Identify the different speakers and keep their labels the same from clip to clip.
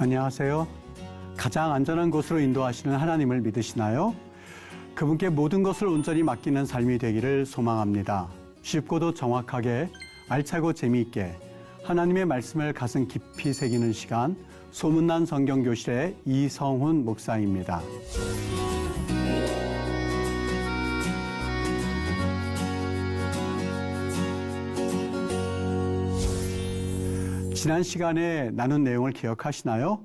Speaker 1: 안녕하세요. 가장 안전한 곳으로 인도하시는 하나님을 믿으시나요? 그분께 모든 것을 온전히 맡기는 삶이 되기를 소망합니다. 쉽고도 정확하게, 알차고 재미있게 하나님의 말씀을 가슴 깊이 새기는 시간, 소문난 성경교실의 이성훈 목사입니다. 지난 시간에 나눈 내용을 기억하시나요?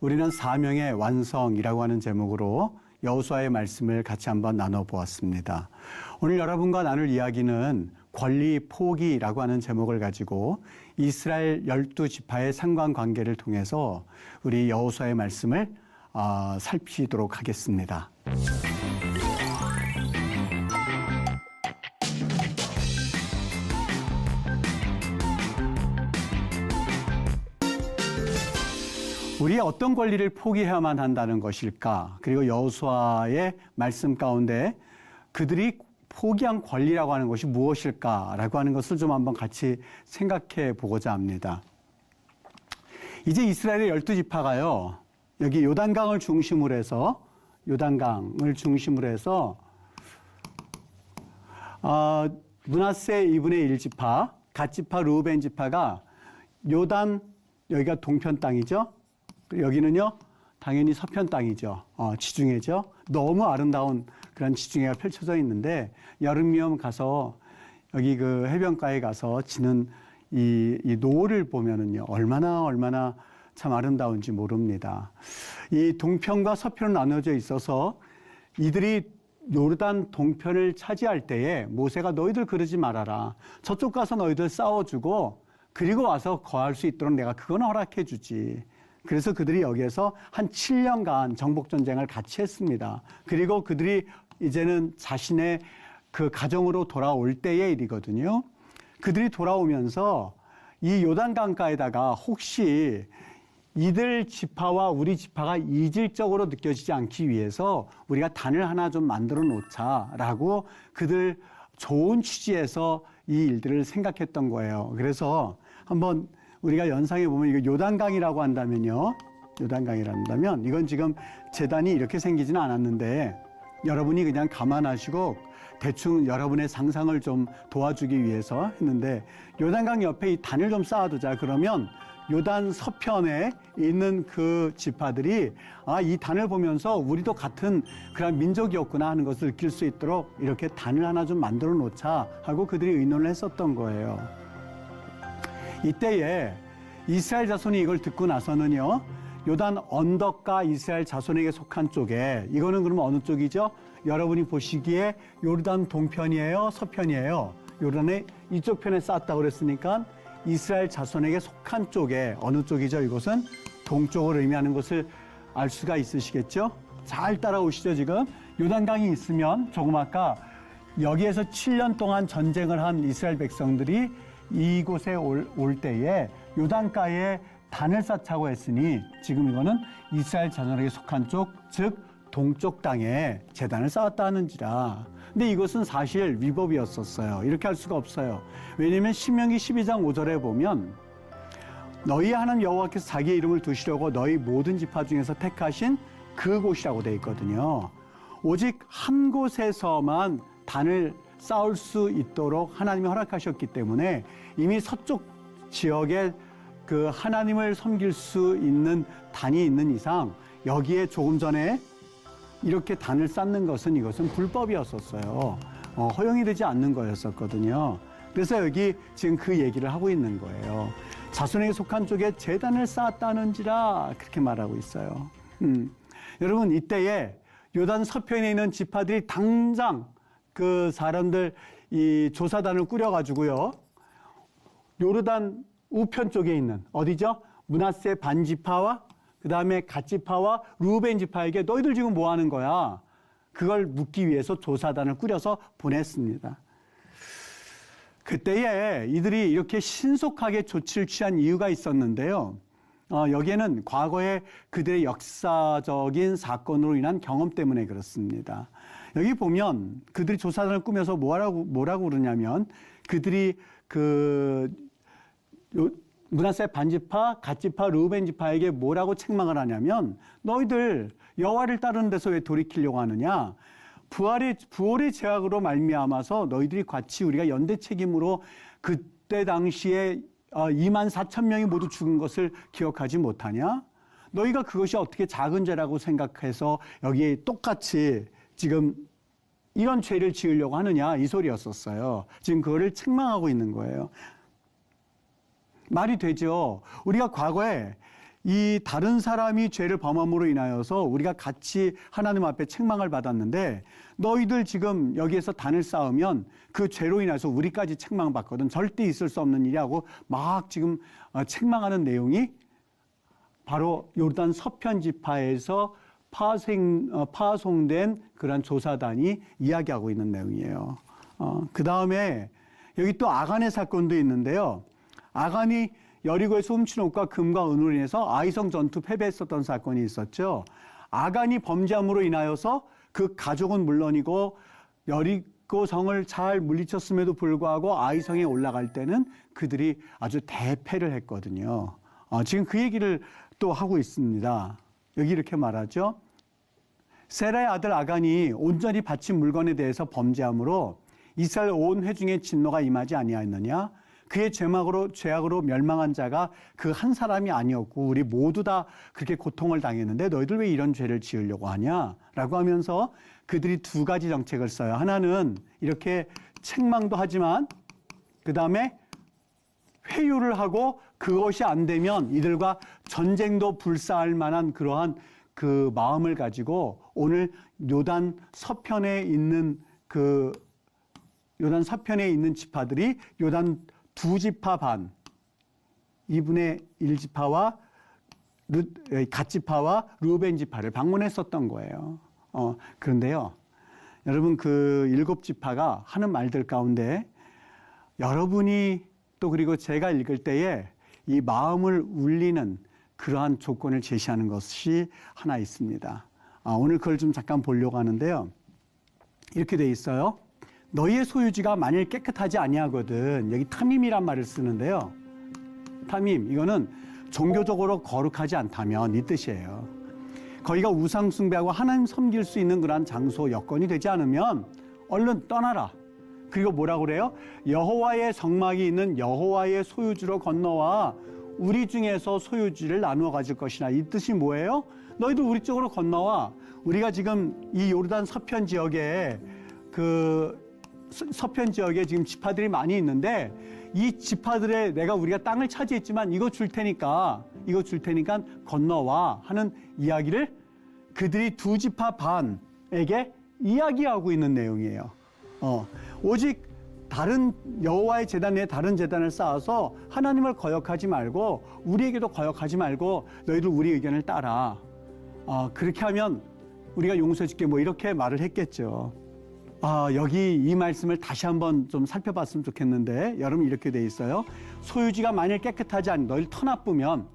Speaker 1: 우리는 사명의 완성이라고 하는 제목으로 여호수아의 말씀을 같이 한번 나눠보았습니다. 오늘 여러분과 나눌 이야기는 권리 포기라고 하는 제목을 가지고 이스라엘 12지파의 상관관계를 통해서 우리 여호수아의 말씀을 살피도록 하겠습니다. 우리의 어떤 권리를 포기해야만 한다는 것일까? 그리고 여호수아의 말씀 가운데 그들이 포기한 권리라고 하는 것이 무엇일까라고 하는 것을 좀 한번 같이 생각해 보고자 합니다. 이제 이스라엘의 12지파가요. 여기 요단강을 중심으로 해서 므낫세 2분의 1지파, 갓지파, 르우벤 지파가 요단, 여기가 동편 땅이죠. 여기는요, 당연히 서편 땅이죠. 지중해죠. 너무 아름다운 그런 지중해가 펼쳐져 있는데, 여름이면 가서, 여기 그 해변가에 가서 지는 이 노을을 보면은요, 얼마나 참 아름다운지 모릅니다. 이 동편과 서편으로 나눠져 있어서 이들이 요르단 동편을 차지할 때에 모세가 너희들 그러지 말아라. 저쪽 가서 너희들 싸워주고, 그리고 와서 거할 수 있도록 내가 그건 허락해 주지. 그래서 그들이 여기에서 한 7년간 정복전쟁을 같이 했습니다. 그리고 그들이 이제는 자신의 그 가정으로 돌아올 때의 일이거든요. 그들이 돌아오면서 이 요단강가에다가 혹시 이들 지파와 우리 지파가 이질적으로 느껴지지 않기 위해서 우리가 단을 하나 좀 만들어 놓자라고 그들 좋은 취지에서 이 일들을 생각했던 거예요. 그래서 한번 우리가 연상해 보면 이거 요단강이라고 한다면요. 요단강이란다면 이건 지금 재단이 이렇게 생기지는 않았는데 여러분이 그냥 감안하시고 대충 여러분의 상상을 좀 도와주기 위해서 했는데 요단강 옆에 이 단을 좀 쌓아두자. 그러면 요단 서편에 있는 그 지파들이 이 단을 보면서 우리도 같은 그런 민족이었구나 하는 것을 느낄 수 있도록 이렇게 단을 하나 좀 만들어 놓자 하고 그들이 의논을 했었던 거예요. 이때에 이스라엘 자손이 이걸 듣고 나서는요, 요단 언덕가 이스라엘 자손에게 속한 쪽에, 이거는 그러면 어느 쪽이죠? 여러분이 보시기에 요르단 동편이에요? 서편이에요? 요르단의 이쪽 편에 쌓았다고 그랬으니까 이스라엘 자손에게 속한 쪽에, 어느 쪽이죠? 이곳은 동쪽을 의미하는 것을 알 수가 있으시겠죠? 잘 따라오시죠, 지금? 요단강이 있으면 조금 아까 여기에서 7년 동안 전쟁을 한 이스라엘 백성들이 이곳에 올 때에 요단가에 단을 쌓자고 했으니 지금 이거는 이스라엘 자손에게 속한 쪽, 즉 동쪽 땅에 제단을 쌓았다는지라. 근데 이것은 사실 위법이었었어요. 이렇게 할 수가 없어요. 왜냐하면 신명기 12장 5절에 보면 너희 하나님 여호와께서 자기의 이름을 두시려고 너희 모든 지파 중에서 택하신 그곳이라고 되어 있거든요. 오직 한 곳에서만 단을 쌓을 수 있도록 하나님이 허락하셨기 때문에 이미 서쪽 지역에 그 하나님을 섬길 수 있는 단이 있는 이상 여기에 조금 전에 이렇게 단을 쌓는 것은 이것은 불법이었었어요. 허용이 되지 않는 거였었거든요. 그래서 여기 지금 그 얘기를 하고 있는 거예요. 자손에게 속한 쪽에 제단을 쌓았다는지라 그렇게 말하고 있어요. 여러분 이때에 요단 서편에 있는 지파들이 당장 그 사람들 이 조사단을 꾸려가지고요. 요르단 우편 쪽에 있는 어디죠? 므낫세 반지파와 그 다음에 갓지파와 르우벤 지파에게 너희들 지금 뭐 하는 거야? 그걸 묻기 위해서 조사단을 꾸려서 보냈습니다. 그때에 이들이 이렇게 신속하게 조치를 취한 이유가 있었는데요. 여기에는 과거에 그들의 역사적인 사건으로 인한 경험 때문에 그렇습니다. 여기 보면 그들이 조사단을 꾸며서 뭐라고 그러냐면 그들이 므낫세 반지파, 갓지파, 르우벤 지파에게 뭐라고 책망을 하냐면 너희들 여호와를 따르는 데서 왜 돌이키려고 하느냐? 부활의 제약으로 말미암아서 너희들이 같이 우리가 연대 책임으로 그때 당시에 2만 4천 명이 모두 죽은 것을 기억하지 못하냐? 너희가 그것이 어떻게 작은 죄라고 생각해서 여기에 똑같이 지금 이런 죄를 지으려고 하느냐? 이 소리였었어요. 지금 그거를 책망하고 있는 거예요. 말이 되죠. 우리가 과거에 이 다른 사람이 죄를 범함으로 인하여서 우리가 같이 하나님 앞에 책망을 받았는데 너희들 지금 여기에서 단을 쌓으면 그 죄로 인해서 우리까지 책망받거든. 절대 있을 수 없는 일이라고 막 지금 책망하는 내용이 바로 요르단 서편 지파에서 파송된 그런 조사단이 이야기하고 있는 내용이에요. 그 다음에 여기 또 아간의 사건도 있는데요. 아간이 여리고에서 훔친 옷과 금과 은으로 인해서 아이성 전투 패배했었던 사건이 있었죠. 아간이 범죄함으로 인하여서 그 가족은 물론이고 여리고 성을 잘 물리쳤음에도 불구하고 아이성에 올라갈 때는 그들이 아주 대패를 했거든요. 지금 그 얘기를 또 하고 있습니다. 여기 이렇게 말하죠. 세라의 아들 아간이 온전히 바친 물건에 대해서 범죄함으로 이스라엘 온 회중의 진노가 임하지 아니하였느냐? 그의 죄악으로 멸망한 자가 그 한 사람이 아니었고 우리 모두 다 그렇게 고통을 당했는데 너희들 왜 이런 죄를 지으려고 하냐? 라고 하면서 그들이 두 가지 정책을 써요. 하나는 이렇게 책망도 하지만 그 다음에 회유를 하고 그것이 안 되면 이들과 전쟁도 불사할 만한 그러한 그 마음을 가지고 오늘 요단 서편에 있는 지파들이 요단 두 지파 반, 2분의 1 지파와 갓지파와 르우벤 지파를 방문했었던 거예요. 그런데요, 여러분 그 7 지파가 하는 말들 가운데 여러분이 또 그리고 제가 읽을 때에 이 마음을 울리는 그러한 조건을 제시하는 것이 하나 있습니다. 오늘 그걸 좀 잠깐 보려고 하는데요. 이렇게 돼 있어요. 너희의 소유지가 만일 깨끗하지 아니하거든. 여기 탐임이란 말을 쓰는데요. 탐임, 이거는 종교적으로 거룩하지 않다면 이 뜻이에요. 거기가 우상 숭배하고 하나님 섬길 수 있는 그러한 장소 여건이 되지 않으면 얼른 떠나라. 그리고 뭐라고 그래요? 여호와의 성막이 있는 여호와의 소유지로 건너와 우리 중에서 소유지를 나누어 가질 것이나. 이 뜻이 뭐예요? 너희들 우리 쪽으로 건너와. 우리가 지금 이 요르단 서편 지역에 서편 지역에 지금 지파들이 많이 있는데 이 지파들의 우리가 땅을 차지했지만 이거 줄 테니까 건너와 하는 이야기를 그들이 두 지파 반에게 이야기하고 있는 내용이에요. 오직 다른 여호와의 제단 외에 다른 제단을 쌓아서 하나님을 거역하지 말고 우리에게도 거역하지 말고 너희들 우리 의견을 따라. 그렇게 하면 우리가 용서해 줄게 뭐 이렇게 말을 했겠죠. 여기 이 말씀을 다시 한번 좀 살펴봤으면 좋겠는데 여러분 이렇게 돼 있어요. 소유지가 만일 깨끗하지 않은 너희를 터나쁘면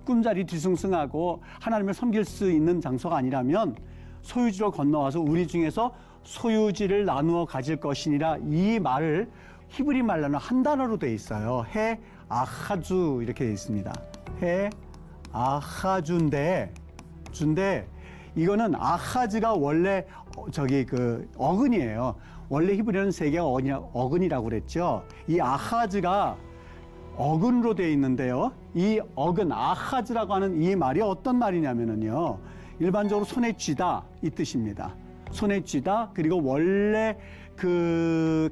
Speaker 1: 꿈자리 뒤숭숭하고 하나님을 섬길 수 있는 장소가 아니라면 소유지로 건너와서 우리 중에서 소유지를 나누어 가질 것이니라. 이 말을 히브리 말로는 한 단어로 돼 있어요. 해 아하주 이렇게 돼 있습니다. 해 아하주인데 이거는 아하즈가 원래 어근이에요. 원래 히브리어는 세 개가 어근이라고 그랬죠. 이 아하즈가 어근으로 되어 있는데요. 이 어근 아하즈라고 하는 이 말이 어떤 말이냐면요. 일반적으로 손에 쥐다 이 뜻입니다. 손에 쥐다. 그리고 원래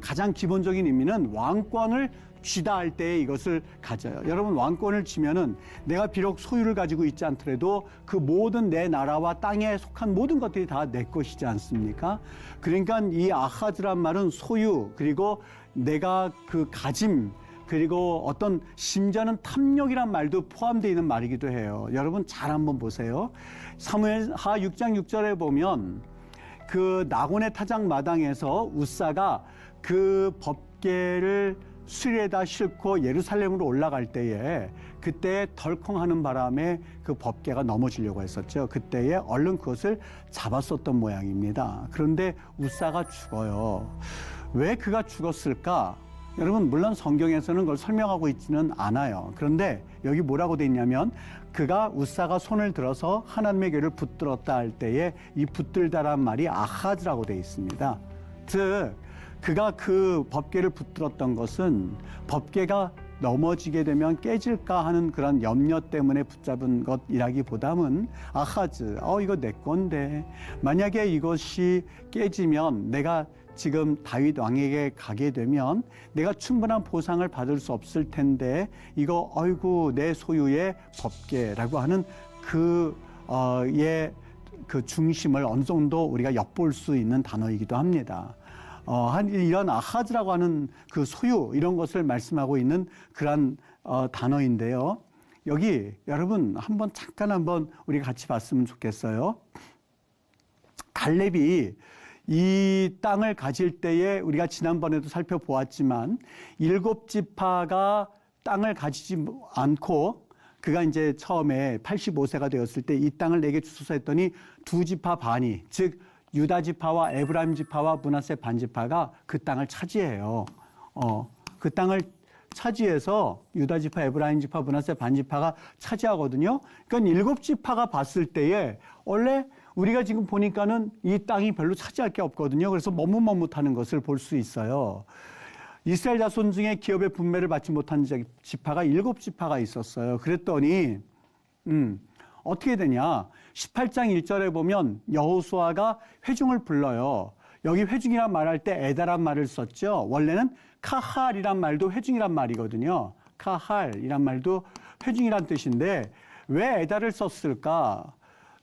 Speaker 1: 가장 기본적인 의미는 왕권을 쥐다 할 때 이것을 가져요. 여러분 왕권을 쥐면은 내가 비록 소유를 가지고 있지 않더라도 그 모든 내 나라와 땅에 속한 모든 것들이 다 내 것이지 않습니까? 그러니까 이 아하즈란 말은 소유 그리고 내가 가짐 그리고 어떤 심지어는 탐욕이란 말도 포함되어 있는 말이기도 해요. 여러분 잘 한번 보세요. 사무엘하 6장 6절에 보면 그 나곤의 타작 마당에서 우사가 그 법궤를 수레에다 싣고 예루살렘으로 올라갈 때에 그때 덜컹하는 바람에 그 법궤가 넘어지려고 했었죠. 그때에 얼른 그것을 잡았었던 모양입니다. 그런데 우사가 죽어요. 왜 그가 죽었을까? 여러분, 물론 성경에서는 그걸 설명하고 있지는 않아요. 그런데 여기 뭐라고 돼 있냐면, 그가 웃사가 손을 들어서 하나님의 궤를 붙들었다 할 때에 이 붙들다란 말이 아하즈라고 돼 있습니다. 즉, 그가 그 법궤를 붙들었던 것은 법궤가 넘어지게 되면 깨질까 하는 그런 염려 때문에 붙잡은 것이라기보다는 아하즈, 이거 내 건데 만약에 이것이 깨지면 내가 지금 다윗 왕에게 가게 되면 내가 충분한 보상을 받을 수 없을 텐데 이거 아이고 내 소유의 법궤라고 하는 그 중심을 어느 정도 우리가 엿볼 수 있는 단어이기도 합니다. 이런 아하즈라고 하는 그 소유 이런 것을 말씀하고 있는 그런 단어인데요. 여기 여러분 잠깐 우리가 같이 봤으면 좋겠어요. 갈렙이 이 땅을 가질 때에 우리가 지난번에도 살펴보았지만 7지파가 땅을 가지지 않고 그가 이제 처음에 85세가 되었을 때 이 땅을 내게 주소서 했더니 2지파 반이 즉 유다 지파와 에브라임 지파와 므낫세 반 지파가 그 땅을 차지해요. 그 땅을 차지해서 유다 지파, 에브라임 지파, 므낫세 반 지파가 차지하거든요. 그러니까 7지파가 봤을 때에 원래 우리가 지금 보니까는 이 땅이 별로 차지할 게 없거든요. 그래서 머뭇머뭇하는 것을 볼 수 있어요. 이스라엘 자손 중에 기업의 분배를 받지 못한 지파가 7지파가 있었어요. 그랬더니 어떻게 되냐? 18장 1절에 보면 여호수아가 회중을 불러요. 여기 회중이란 말할 때 에다란 말을 썼죠. 원래는 카할이란 말도 회중이란 말이거든요. 카할이란 말도 회중이란 뜻인데 왜 에다를 썼을까?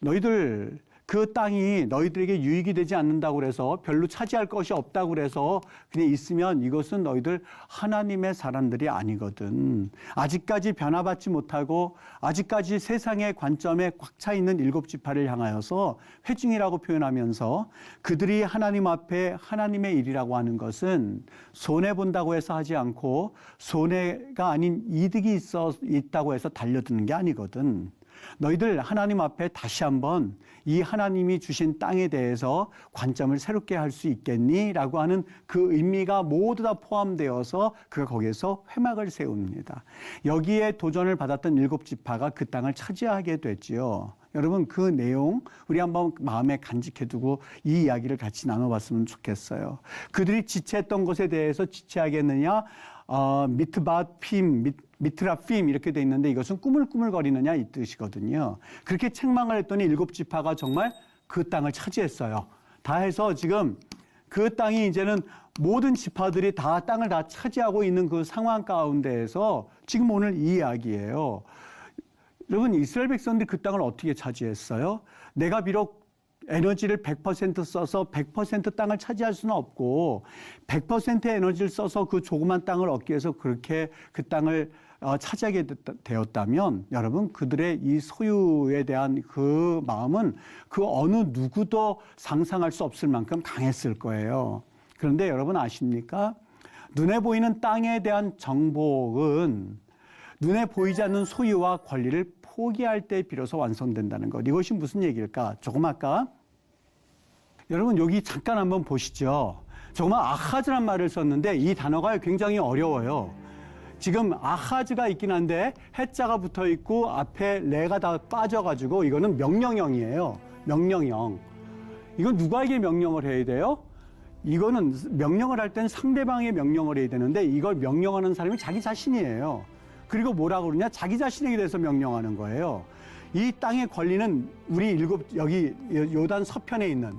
Speaker 1: 너희들 그 땅이 너희들에게 유익이 되지 않는다고 그래서 별로 차지할 것이 없다고 그래서 그냥 있으면 이것은 너희들 하나님의 사람들이 아니거든. 아직까지 변화받지 못하고 아직까지 세상의 관점에 꽉 차 있는 7지파를 향하여서 회중이라고 표현하면서 그들이 하나님 앞에 하나님의 일이라고 하는 것은 손해본다고 해서 하지 않고 손해가 아닌 이득이 있다고 해서 달려드는 게 아니거든. 너희들 하나님 앞에 다시 한번 이 하나님이 주신 땅에 대해서 관점을 새롭게 할 수 있겠니? 라고 하는 그 의미가 모두 다 포함되어서 그가 거기에서 회막을 세웁니다. 여기에 도전을 받았던 7지파가 그 땅을 차지하게 됐지요. 여러분 그 내용 우리 한번 마음에 간직해두고 이 이야기를 같이 나눠봤으면 좋겠어요. 그들이 지체했던 것에 대해서 지체하겠느냐? 미트라핌 이렇게 돼 있는데 이것은 꾸물꾸물거리느냐 이 뜻이거든요. 그렇게 책망을 했더니 7지파가 정말 그 땅을 차지했어요. 다 해서 지금 그 땅이 이제는 모든 지파들이 다 땅을 다 차지하고 있는 그 상황 가운데에서 지금 오늘 이 이야기예요. 여러분 이스라엘 백성들이 그 땅을 어떻게 차지했어요? 내가 비록 에너지를 100% 써서 100% 땅을 차지할 수는 없고 100%의 에너지를 써서 그 조그만 땅을 얻기 위해서 그렇게 그 땅을 차지하게 되었다면 여러분 그들의 이 소유에 대한 그 마음은 그 어느 누구도 상상할 수 없을 만큼 강했을 거예요. 그런데 여러분 아십니까? 눈에 보이는 땅에 대한 정복은 눈에 보이지 않는 소유와 권리를 포기할 때 비로소 완성된다는 것. 이것이 무슨 얘기일까? 조금 아까 여러분 여기 잠깐 한번 보시죠. 정말 아하즈란 말을 썼는데 이 단어가 굉장히 어려워요. 지금 아하즈가 있긴 한데 해자가 붙어 있고 앞에 레가 다 빠져가지고 이거는 명령형이에요. 명령형. 이건 누구에게 명령을 해야 돼요? 이거는 명령을 할 때는 상대방의 명령을 해야 되는데 이걸 명령하는 사람이 자기 자신이에요. 그리고 뭐라고 그러냐? 자기 자신에게 대해서 명령하는 거예요. 이 땅의 권리는 우리 여기 요단 서편에 있는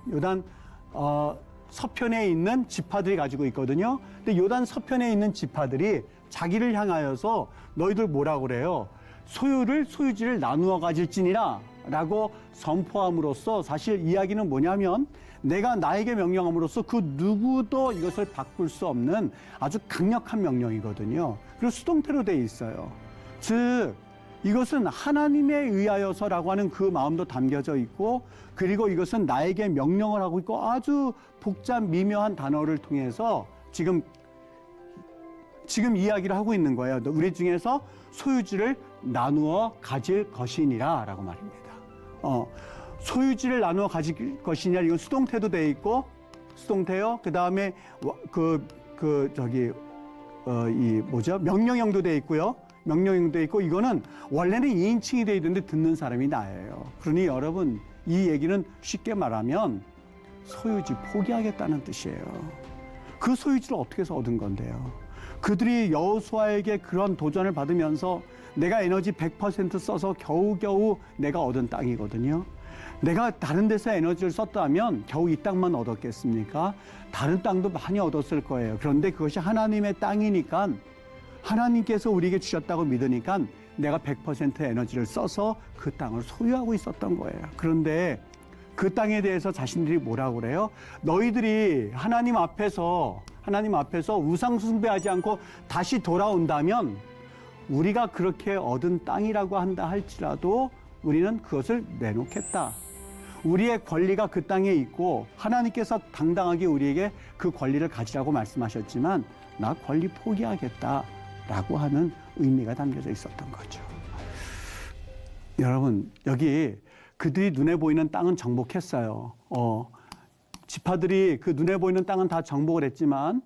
Speaker 1: 서편에 있는 지파들이 가지고 있거든요. 근데 요단 서편에 있는 지파들이 자기를 향하여서 너희들 뭐라고 그래요? 소유지를 나누어 가질지니라 라고 선포함으로써 사실 이야기는 뭐냐면 내가 나에게 명령함으로써 그 누구도 이것을 바꿀 수 없는 아주 강력한 명령이거든요. 그리고 수동태로 돼 있어요. 즉 이것은 하나님에 의하여서라고 하는 그 마음도 담겨져 있고 그리고 이것은 나에게 명령을 하고 있고 아주 복잡 미묘한 단어를 통해서 지금 이야기를 하고 있는 거예요. 우리 중에서 소유지를 나누어 가질 것이니라 라고 말입니다. 소유지를 나누어 가질 것이냐 이건 수동태도 돼 있고 수동태요. 그 다음에 명령형도 돼 있고요. 명령형도 있고 이거는 원래는 2인칭이 돼 있는데 듣는 사람이 나예요. 그러니 여러분 이 얘기는 쉽게 말하면 소유지 포기하겠다는 뜻이에요. 그 소유지를 어떻게 해서 얻은 건데요. 그들이 여호수아에게 그런 도전을 받으면서 내가 에너지 100% 써서 겨우겨우 내가 얻은 땅이거든요. 내가 다른 데서 에너지를 썼다면 겨우 이 땅만 얻었겠습니까? 다른 땅도 많이 얻었을 거예요. 그런데 그것이 하나님의 땅이니까 하나님께서 우리에게 주셨다고 믿으니까 내가 100% 에너지를 써서 그 땅을 소유하고 있었던 거예요. 그런데 그 땅에 대해서 자신들이 뭐라고 그래요? 너희들이 하나님 앞에서 우상 숭배하지 않고 다시 돌아온다면 우리가 그렇게 얻은 땅이라고 한다 할지라도 우리는 그것을 내놓겠다. 우리의 권리가 그 땅에 있고 하나님께서 당당하게 우리에게 그 권리를 가지라고 말씀하셨지만 나 권리 포기하겠다라고 하는 의미가 담겨져 있었던 거죠. 여러분 여기 그들이 눈에 보이는 땅은 정복했어요. 지파들이 그 눈에 보이는 땅은 다 정복을 했지만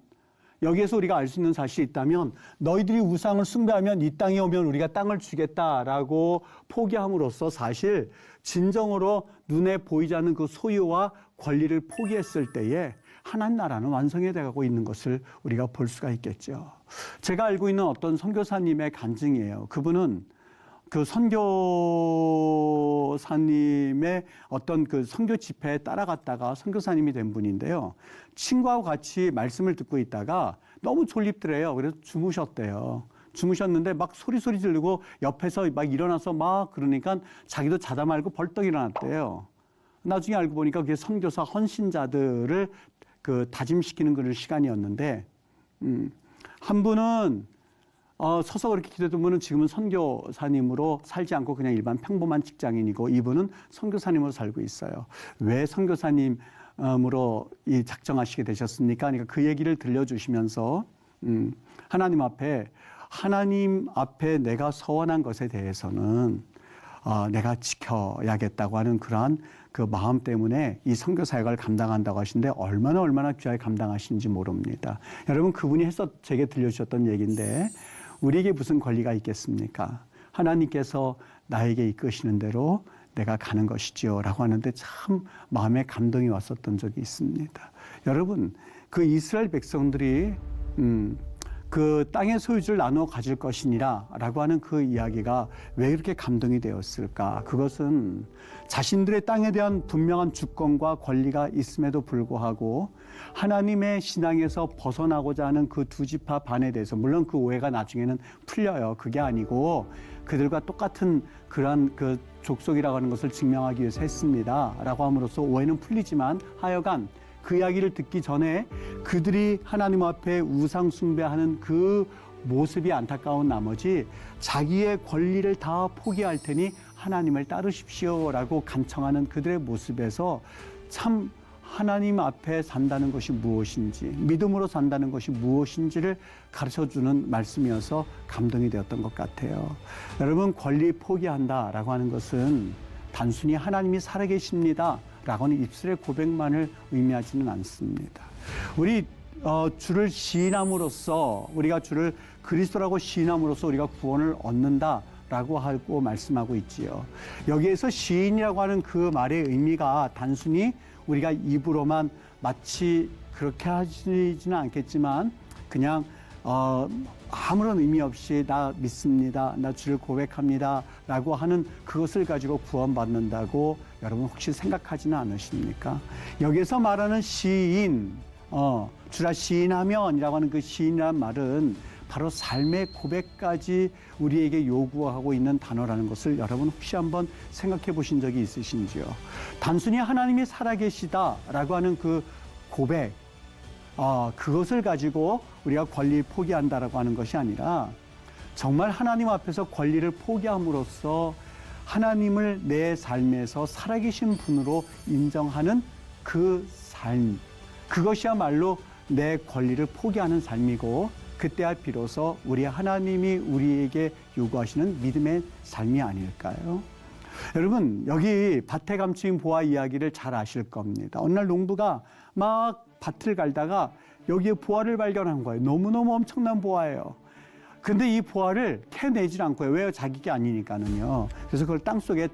Speaker 1: 여기에서 우리가 알 수 있는 사실이 있다면 너희들이 우상을 숭배하면 이 땅에 오면 우리가 땅을 주겠다라고 포기함으로써 사실 진정으로 눈에 보이지 않는 그 소유와 권리를 포기했을 때에 하나님 나라는 완성이 돼가고 있는 것을 우리가 볼 수가 있겠죠. 제가 알고 있는 어떤 선교사님의 간증이에요. 그분은 그 선교사님의 어떤 그 선교 집회에 따라갔다가 선교사님이 된 분인데요. 친구하고 같이 말씀을 듣고 있다가 너무 졸립더래요. 그래서 주무셨대요. 주무셨는데 막 소리 지르고 옆에서 막 일어나서 막 그러니까 자기도 자다 말고 벌떡 일어났대요. 나중에 알고 보니까 그게 선교사 헌신자들을 그 다짐시키는 그런 시간이었는데 한 분은 서서 그렇게 기도했던 분은 지금은 선교사님으로 살지 않고 그냥 일반 평범한 직장인이고 이분은 선교사님으로 살고 있어요. 왜 선교사님으로 작정하시게 되셨습니까? 그러니까 그 얘기를 들려주시면서 하나님 앞에 내가 서원한 것에 대해서는 내가 지켜야겠다고 하는 그러한 그 마음 때문에 이 선교 사역을 감당한다고 하시는데 얼마나 귀하게 감당하시는지 모릅니다. 여러분 그분이 제게 들려주셨던 얘기인데 우리에게 무슨 권리가 있겠습니까? 하나님께서 나에게 이끄시는 대로 내가 가는 것이지요 라고 하는데 참 마음에 감동이 왔었던 적이 있습니다. 여러분 그 이스라엘 백성들이 그 땅의 소유주를 나누어 가질 것이니라 라고 하는 그 이야기가 왜 이렇게 감동이 되었을까? 그것은 자신들의 땅에 대한 분명한 주권과 권리가 있음에도 불구하고 하나님의 신앙에서 벗어나고자 하는 그 두 지파 반에 대해서 물론 그 오해가 나중에는 풀려요. 그게 아니고 그들과 똑같은 그러한 그 족속이라고 하는 것을 증명하기 위해서 했습니다 라고 함으로써 오해는 풀리지만 하여간 그 이야기를 듣기 전에 그들이 하나님 앞에 우상 숭배하는 그 모습이 안타까운 나머지 자기의 권리를 다 포기할 테니 하나님을 따르십시오라고 간청하는 그들의 모습에서 참 하나님 앞에 산다는 것이 무엇인지 믿음으로 산다는 것이 무엇인지를 가르쳐주는 말씀이어서 감동이 되었던 것 같아요. 여러분 권리 포기한다라고 하는 것은 단순히 하나님이 살아계십니다 라고 하는 입술의 고백만을 의미하지는 않습니다. 우리 주를 시인함으로써 우리가 주를 그리스도라고 시인함으로써 우리가 구원을 얻는다라고 하고 말씀하고 있지요. 여기에서 시인이라고 하는 그 말의 의미가 단순히 우리가 입으로만 마치 그렇게 하지는 않겠지만 그냥 아무런 의미 없이 나 믿습니다. 나 주를 고백합니다. 라고 하는 그것을 가지고 구원받는다고 여러분 혹시 생각하지는 않으십니까? 여기서 말하는 시인, 주라 시인하면 이라고 하는 그 시인이라는 말은 바로 삶의 고백까지 우리에게 요구하고 있는 단어라는 것을 여러분 혹시 한번 생각해 보신 적이 있으신지요? 단순히 하나님이 살아계시다라고 하는 그 고백, 그것을 가지고 우리가 권리를 포기한다라고 하는 것이 아니라 정말 하나님 앞에서 권리를 포기함으로써 하나님을 내 삶에서 살아계신 분으로 인정하는 그 삶, 그것이야말로 내 권리를 포기하는 삶이고 그때야 비로소 우리 하나님이 우리에게 요구하시는 믿음의 삶이 아닐까요? 여러분 여기 밭에 감추인 보화 이야기를 잘 아실 겁니다. 어느 날 농부가 막 밭을 갈다가 여기에 보화를 발견한 거예요. 너무너무 엄청난 보화예요. 근데 이 보화를 캐내질 않고요. 왜요? 자기 게 아니니까는요. 그래서 그걸 땅속에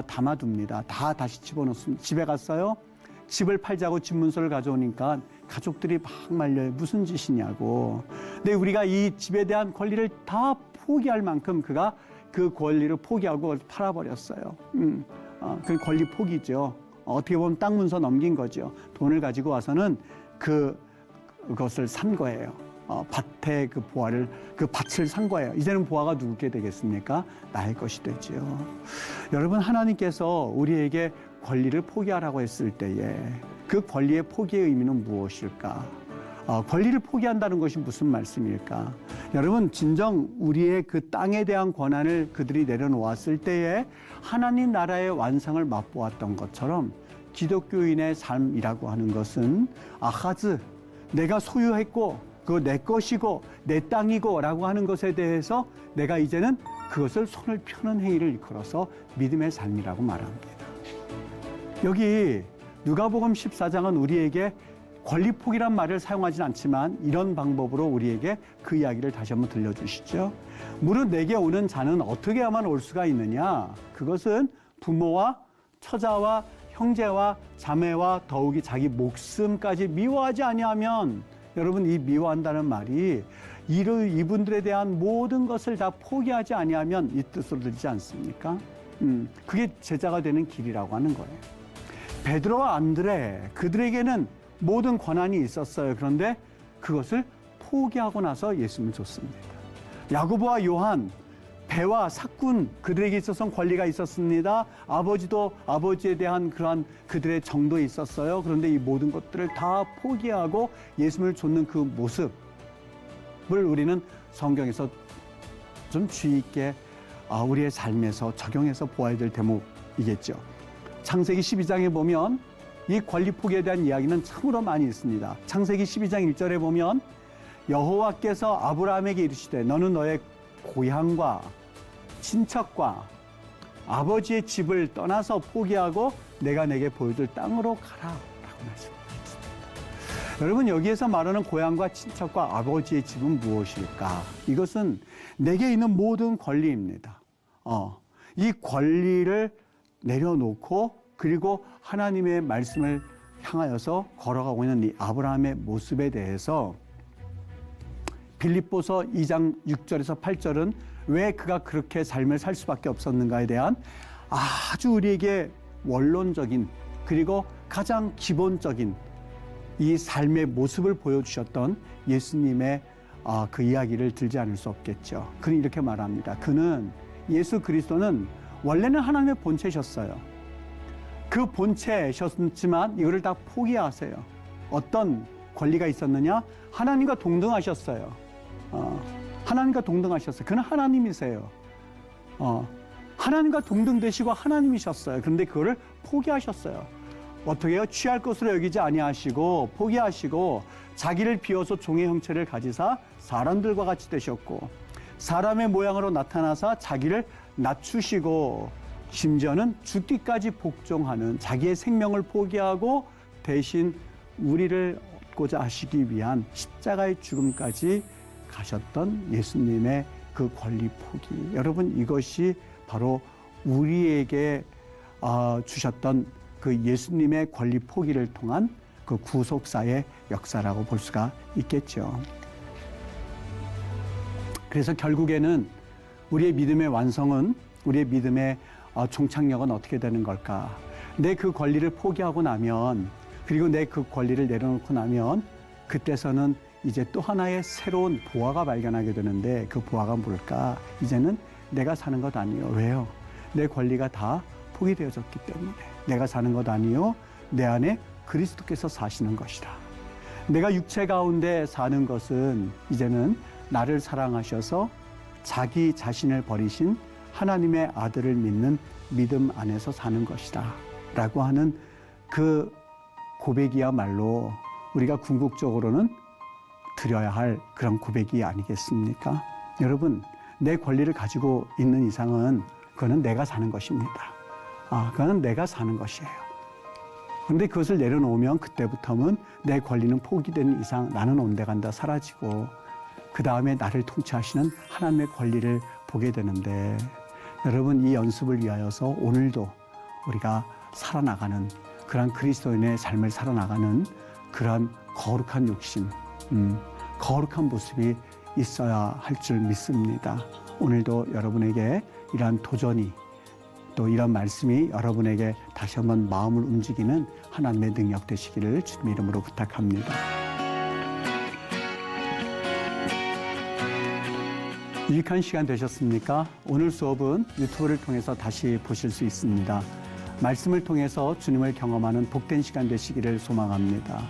Speaker 1: 담아둡니다. 다 다시 집어넣습니다. 집에 갔어요. 집을 팔자고 집문서를 가져오니까 가족들이 막 말려요. 무슨 짓이냐고. 근데 우리가 이 집에 대한 권리를 다 포기할 만큼 그가 그 권리를 포기하고 팔아버렸어요. 그 권리 포기죠. 어떻게 보면 땅 문서 넘긴 거죠. 돈을 가지고 와서는 그것을 산 거예요. 밭에 그 보화를, 그 밭을 산 거예요. 이제는 보화가 누구게 되겠습니까? 나의 것이 되죠. 여러분, 하나님께서 우리에게 권리를 포기하라고 했을 때에 그 권리의 포기의 의미는 무엇일까? 권리를 포기한다는 것이 무슨 말씀일까? 여러분, 진정 우리의 그 땅에 대한 권한을 그들이 내려놓았을 때에 하나님 나라의 완성을 맛보았던 것처럼 기독교인의 삶이라고 하는 것은 아하즈, 내가 소유했고 그거 내 것이고 내 땅이고 라고 하는 것에 대해서 내가 이제는 그것을 손을 펴는 행위를 일컬어서 믿음의 삶이라고 말합니다. 여기 누가복음 14장은 우리에게 권리 포기란 말을 사용하진 않지만 이런 방법으로 우리에게 그 이야기를 다시 한번 들려주시죠. 무릇 내게 오는 자는 어떻게 하면 올 수가 있느냐? 그것은 부모와 처자와 형제와 자매와 더욱이 자기 목숨까지 미워하지 아니하면, 여러분, 이 미워한다는 말이 이분들에 대한 모든 것을 다 포기하지 아니하면 이 뜻으로 들리지 않습니까? 그게 제자가 되는 길이라고 하는 거예요. 베드로와 안드레, 그들에게는 모든 권한이 있었어요. 그런데 그것을 포기하고 나서 예수님을 줬습니다. 야고보와 요한, 배와 사꾼, 그들에게 있어서는 권리가 있었습니다. 아버지도 아버지에 대한 그러한 그들의 정도 있었어요. 그런데 이 모든 것들을 다 포기하고 예수님을 좇는 그 모습을 우리는 성경에서 좀 주의 있게 우리의 삶에서 적용해서 보아야 될 대목이겠죠. 창세기 12장에 보면 이 권리 포기에 대한 이야기는 참으로 많이 있습니다. 창세기 12장 1절에 보면 여호와께서 아브라함에게 이르시되 너는 너의 고향과 친척과 아버지의 집을 떠나서 포기하고 내가 내게 보여줄 땅으로 가라 라고 말씀하셨습니다. 여러분, 여기에서 말하는 고향과 친척과 아버지의 집은 무엇일까? 이것은 내게 있는 모든 권리입니다. 이 권리를 내려놓고 그리고 하나님의 말씀을 향하여서 걸어가고 있는 이 아브라함의 모습에 대해서 빌립보서 2장 6절에서 8절은 왜 그가 그렇게 삶을 살 수밖에 없었는가에 대한 아주 우리에게 원론적인 그리고 가장 기본적인 이 삶의 모습을 보여주셨던 예수님의 그 이야기를 들지 않을 수 없겠죠. 그는 이렇게 말합니다. 그는, 예수 그리스도는 원래는 하나님의 본체셨어요. 그 본체셨지만 이거를 다 포기하세요. 어떤 권리가 있었느냐? 하나님과 동등하셨어요. 하나님과 동등하셨어요. 그는 하나님이세요. 하나님과 동등되시고 하나님이셨어요. 그런데 그거를 포기하셨어요. 어떻게 해요? 취할 것으로 여기지 아니하시고 포기하시고 자기를 비워서 종의 형체를 가지사 사람들과 같이 되셨고 사람의 모양으로 나타나사 자기를 낮추시고 심지어는 죽기까지 복종하는 자기의 생명을 포기하고 대신 우리를 얻고자 하시기 위한 십자가의 죽음까지 가셨던 예수님의 그 권리 포기. 여러분, 이것이 바로 우리에게 주셨던 그 예수님의 권리 포기를 통한 그 구속사의 역사라고 볼 수가 있겠죠. 그래서 결국에는 우리의 믿음의 완성은, 우리의 믿음의 종착역은 어떻게 되는 걸까? 내 그 권리를 포기하고 나면, 그리고 내 그 권리를 내려놓고 나면 그때서는 이제 또 하나의 새로운 보화가 발견하게 되는데 그 보화가 뭘까? 이제는 내가 사는 것 아니에요. 왜요? 내 권리가 다 포기되어졌기 때문에. 내가 사는 것 아니요, 내 안에 그리스도께서 사시는 것이라. 내가 육체 가운데 사는 것은 이제는 나를 사랑하셔서 자기 자신을 버리신 하나님의 아들을 믿는 믿음 안에서 사는 것이다 라고 하는 그 고백이야말로 우리가 궁극적으로는 드려야 할 그런 고백이 아니겠습니까? 여러분, 내 권리를 가지고 있는 이상은 그거는 내가 사는 것입니다. 그거는 내가 사는 것이에요. 그런데 그것을 내려놓으면 그때부터는 내 권리는 포기되는 이상 나는 온데간다 사라지고 그 다음에 나를 통치하시는 하나님의 권리를 보게 되는데 여러분 이 연습을 위하여서 오늘도 우리가 살아나가는 그러한 그리스도인의 삶을 살아나가는 그러한 거룩한 욕심, 거룩한 모습이 있어야 할 줄 믿습니다. 오늘도 여러분에게 이러한 도전이 또 이런 말씀이 여러분에게 다시 한번 마음을 움직이는 하나님의 능력 되시기를 주님의 이름으로 부탁합니다. 유익한 시간 되셨습니까? 오늘 수업은 유튜브를 통해서 다시 보실 수 있습니다. 말씀을 통해서 주님을 경험하는 복된 시간 되시기를 소망합니다.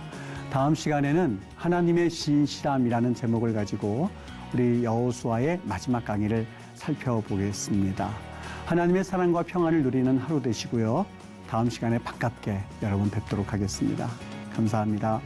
Speaker 1: 다음 시간에는 하나님의 신실함이라는 제목을 가지고 우리 여호수아의 마지막 강의를 살펴보겠습니다. 하나님의 사랑과 평안을 누리는 하루 되시고요. 다음 시간에 반갑게 여러분 뵙도록 하겠습니다. 감사합니다.